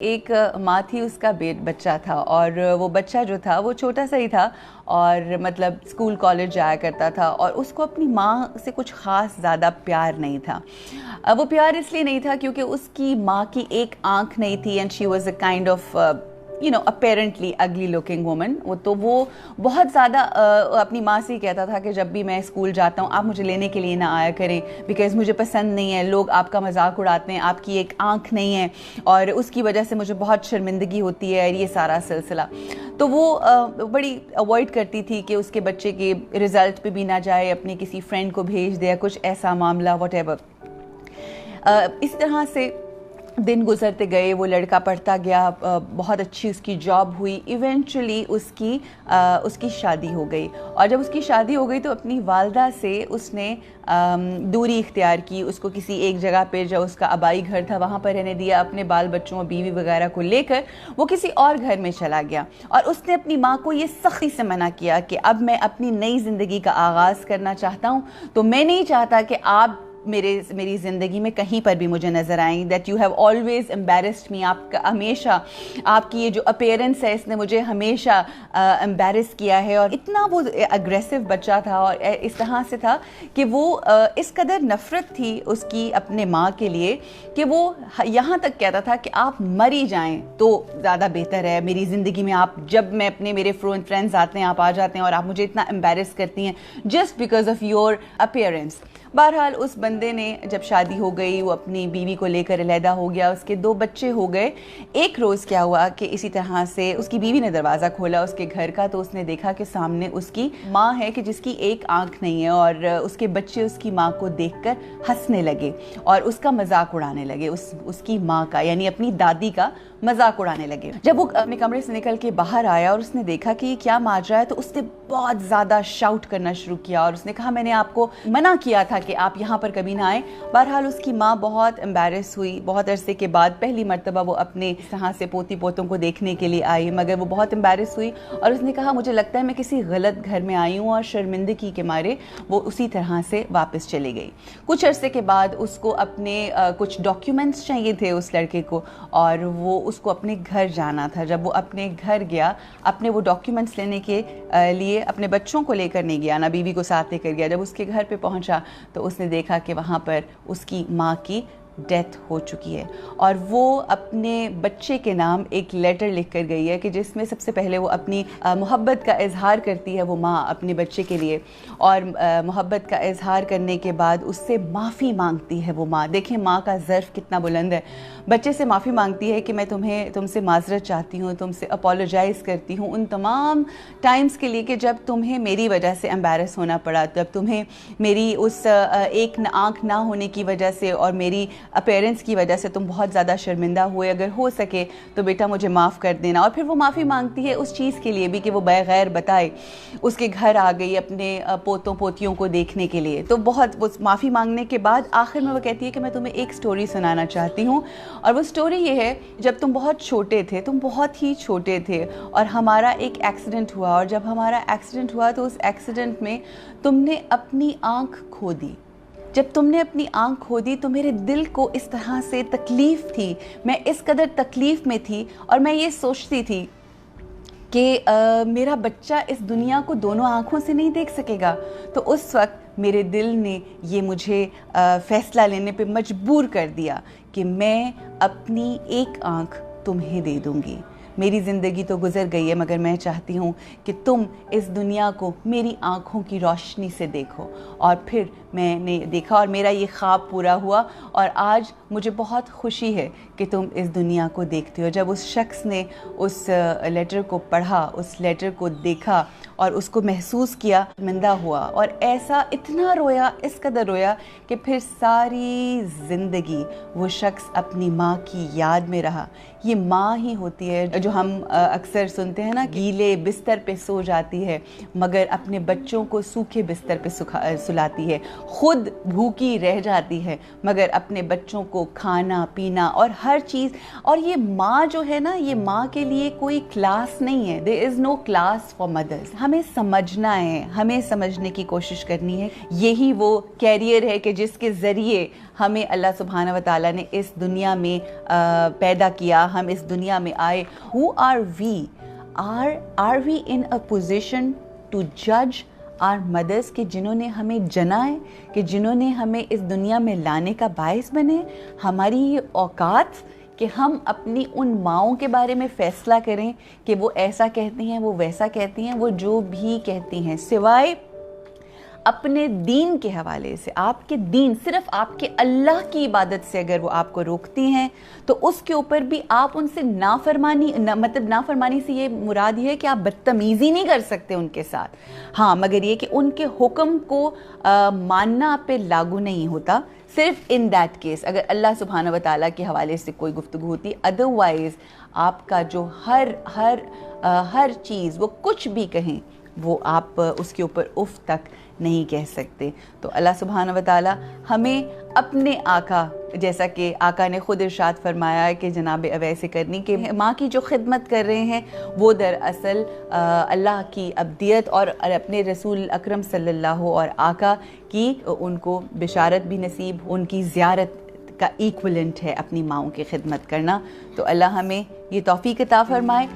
ایک ماں تھی، اس کا بچہ تھا اور وہ بچہ جو تھا وہ چھوٹا سا ہی تھا اور مطلب اسکول کالج جایا کرتا تھا اور اس کو اپنی ماں سے کچھ خاص زیادہ پیار نہیں تھا۔ وہ پیار اس لیے نہیں تھا کیونکہ اس کی ماں کی ایک آنکھ نہیں تھی and she was a kind of apparently اگلی لکنگ وومن۔ وہ بہت زیادہ اپنی ماں سے ہی کہتا تھا کہ جب بھی میں اسکول جاتا ہوں آپ مجھے لینے کے لیے نہ آیا کریں بیکاز مجھے پسند نہیں ہے، لوگ آپ کا مذاق اڑاتے ہیں، آپ کی ایک آنکھ نہیں ہے اور اس کی وجہ سے مجھے بہت شرمندگی ہوتی ہے، یہ سارا سلسلہ۔ تو وہ بڑی اوائڈ کرتی تھی کہ اس کے بچے کے رزلٹ پہ بھی نہ جائے، اپنے کسی فرینڈ کو بھیج دیا، کچھ ایسا معاملہ واٹ ایور۔ اس طرح سے دن گزرتے گئے، وہ لڑکا پڑھتا گیا، بہت اچھی اس کی جاب ہوئی، ایونچولی اس کی شادی ہو گئی۔ اور جب اس کی شادی ہو گئی تو اپنی والدہ سے اس نے دوری اختیار کی، اس کو کسی ایک جگہ پہ جو اس کا آبائی گھر تھا وہاں پر رہنے دیا، اپنے بال بچوں بیوی وغیرہ کو لے کر وہ کسی اور گھر میں چلا گیا۔ اور اس نے اپنی ماں کو یہ سختی سے منع کیا کہ اب میں اپنی نئی زندگی کا آغاز کرنا چاہتا ہوں، تو میں نہیں چاہتا کہ آپ میری زندگی میں کہیں پر بھی مجھے نظر آئیں، that you have always embarrassed me. آپ کا ہمیشہ آپ کی یہ جو اپیرنس ہے اس نے مجھے ہمیشہ امبیرس کیا ہے۔ اور اتنا وہ اگریسو بچہ تھا اور اس طرح سے تھا کہ وہ اس قدر نفرت تھی اس کی اپنے ماں کے لیے کہ وہ یہاں تک کہتا تھا کہ آپ مری جائیں تو زیادہ بہتر ہے میری زندگی میں، آپ جب میں میرے فرینڈز آتے ہیں آپ آ جاتے ہیں اور آپ مجھے اتنا امبیرس کرتی ہیں just because of your appearance. بہرحال اس بندے نے جب شادی ہو گئی وہ اپنی بیوی کو لے کر علیحدہ ہو گیا، اس کے 2 بچے ہو گئے۔ ایک روز کیا ہوا کہ اسی طرح سے اس کی بیوی نے دروازہ کھولا اس کے گھر کا تو اس نے دیکھا کہ سامنے اس کی ماں ہے کہ جس کی ایک آنکھ نہیں ہے، اور اس کے بچے اس کی ماں کو دیکھ کر ہنسنے لگے اور اس کا مذاق اڑانے لگے، اس کی ماں کا یعنی اپنی دادی کا مذاق اڑانے لگے۔ جب وہ اپنے کمرے سے نکل کے باہر آیا اور اس نے دیکھا کہ یہ کیا ماجرا ہے تو اس نے بہت زیادہ شاؤٹ کرنا شروع کیا اور اس نے کہا میں نے آپ کو منع کیا تھا کہ آپ یہاں پر کبھی نہ آئیں۔ بہرحال اس کی ماں بہت امبیرس ہوئی، بہت عرصے کے بعد پہلی مرتبہ وہ اپنے اس طرح سے پوتی پوتوں کو دیکھنے کے لیے آئی، مگر وہ بہت امبیرس ہوئی اور اس نے کہا مجھے لگتا ہے میں کسی غلط گھر میں آئی ہوں، اور شرمندگی کے مارے وہ اسی طرح سے واپس چلی گئی۔ کچھ عرصے کے بعد اس کو اپنے کچھ ڈاکیومنٹس چاہیے تھے اس لڑکے کو، اور وہ اس کو اپنے گھر جانا تھا۔ جب وہ اپنے گھر گیا اپنے وہ ڈاکیومنٹس لینے کے لیے اپنے بچوں کو لے کر نہیں گیا، نہ بیوی کو ساتھ لے کر گیا۔ جب اس کے گھر پہ پہنچا تو اس نے دیکھا کہ وہاں پر اس کی ماں کی ڈیتھ ہو چکی ہے، اور وہ اپنے بچے کے نام ایک لیٹر لکھ کر گئی ہے کہ جس میں سب سے پہلے وہ اپنی محبت کا اظہار کرتی ہے وہ ماں اپنے بچے کے لیے، اور محبت کا اظہار کرنے کے بعد اس سے معافی مانگتی ہے وہ ماں۔ دیکھیں ماں کا ظرف کتنا بلند ہے، بچے سے معافی مانگتی ہے کہ میں تم سے معذرت چاہتی ہوں، تم سے اپولوجائز کرتی ہوں ان تمام ٹائمز کے لیے کہ جب تمہیں میری وجہ سے امبیرس ہونا پڑا، جب تمہیں میری اس ایک آنکھ نہ ہونے کی وجہ سے اور میری اپیرنس کی وجہ سے تم بہت زیادہ شرمندہ ہوئے، اگر ہو سکے تو بیٹا مجھے معاف کر دینا۔ اور پھر وہ معافی مانگتی ہے اس چیز کے لیے بھی کہ وہ بغیر بتائے اس کے گھر آ گئی اپنے پوتوں پوتیوں کو دیکھنے کے لیے۔ تو بہت وہ معافی مانگنے کے بعد آخر میں وہ کہتی ہے کہ میں تمہیں ایک سٹوری سنانا چاہتی ہوں، اور وہ سٹوری یہ ہے جب تم بہت چھوٹے تھے، تم بہت ہی چھوٹے تھے اور ہمارا ایک ایکسیڈنٹ ہوا، اور جب ہمارا ایکسیڈنٹ ہوا تو اس ایکسیڈنٹ میں تم نے اپنی آنکھ کھو دی۔ جب تم نے اپنی آنکھ کھو دی تو میرے دل کو اس طرح سے تکلیف تھی، میں اس قدر تکلیف میں تھی، اور میں یہ سوچتی تھی کہ میرا بچہ اس دنیا کو دونوں آنکھوں سے نہیں دیکھ سکے گا۔ تو اس وقت میرے دل نے یہ مجھے فیصلہ لینے پہ مجبور کر دیا کہ میں اپنی ایک آنکھ تمہیں دے دوں گی۔ میری زندگی تو گزر گئی ہے مگر میں چاہتی ہوں کہ تم اس دنیا کو میری آنکھوں کی روشنی سے دیکھو۔ اور پھر میں نے دیکھا اور میرا یہ خواب پورا ہوا، اور آج مجھے بہت خوشی ہے کہ تم اس دنیا کو دیکھتے ہو۔ جب اس شخص نے اس لیٹر کو پڑھا، اس لیٹر کو دیکھا اور اس کو محسوس کیا، شرمندہ ہوا اور ایسا اتنا رویا، اس قدر رویا کہ پھر ساری زندگی وہ شخص اپنی ماں کی یاد میں رہا۔ یہ ماں ہی ہوتی ہے جو ہم اکثر سنتے ہیں نا، گیلے بستر پہ سو جاتی ہے مگر اپنے بچوں کو سوکھے بستر پہ سلاتی ہے، خود بھوکی رہ جاتی ہے مگر اپنے بچوں کو کھانا پینا اور ہر چیز. اور یہ ماں جو ہے نا, یہ ماں کے لیے کوئی کلاس نہیں ہے. there is no class for mothers. ہمیں سمجھنا ہے, ہمیں سمجھنے کی کوشش کرنی ہے. یہی وہ کیریئر ہے کہ جس کے ذریعے ہمیں اللہ سبحانہ و تعالیٰ نے اس دنیا میں پیدا کیا, ہم اس دنیا میں آئے. who are we? are we in a position to judge our mothers کہ جنہوں نے ہمیں جنا ہے, کہ جنہوں نے ہمیں اس دنیا میں لانے کا باعث بنے؟ ہماری یہ اوقات کہ ہم اپنی ان ماؤں کے بارے میں فیصلہ کریں کہ وہ ایسا کہتی ہیں, وہ ویسا کہتی ہیں, وہ جو بھی کہتی ہیں, سوائے اپنے دین کے حوالے سے, آپ کے دین, صرف آپ کے اللہ کی عبادت سے اگر وہ آپ کو روکتی ہیں تو اس کے اوپر بھی آپ ان سے نافرمانی, مطلب نافرمانی سے یہ مراد یہ ہے کہ آپ بدتمیزی نہیں کر سکتے ان کے ساتھ, ہاں, مگر یہ کہ ان کے حکم کو ماننا آپ پہ لاگو نہیں ہوتا, صرف ان دیٹ کیس اگر اللہ سبحانہ و تعالیٰ کے حوالے سے کوئی گفتگو ہوتی. ادروائز آپ کا جو ہر چیز, وہ کچھ بھی کہیں, وہ آپ اس کے اوپر اف تک نہیں کہہ سکتے. تو اللہ سبحانہ و تعالیٰ ہمیں اپنے آقا, جیسا کہ آقا نے خود ارشاد فرمایا ہے کہ جناب اویس کرنی, کہ ماں کی جو خدمت کر رہے ہیں وہ دراصل اللہ کی عبدیت اور اپنے رسول اکرم صلی اللہ اور آقا کی ان کو بشارت بھی نصیب, ان کی زیارت کا ایکولنٹ ہے اپنی ماؤں کی خدمت کرنا. تو اللہ ہمیں یہ توفیق عطا فرمائے.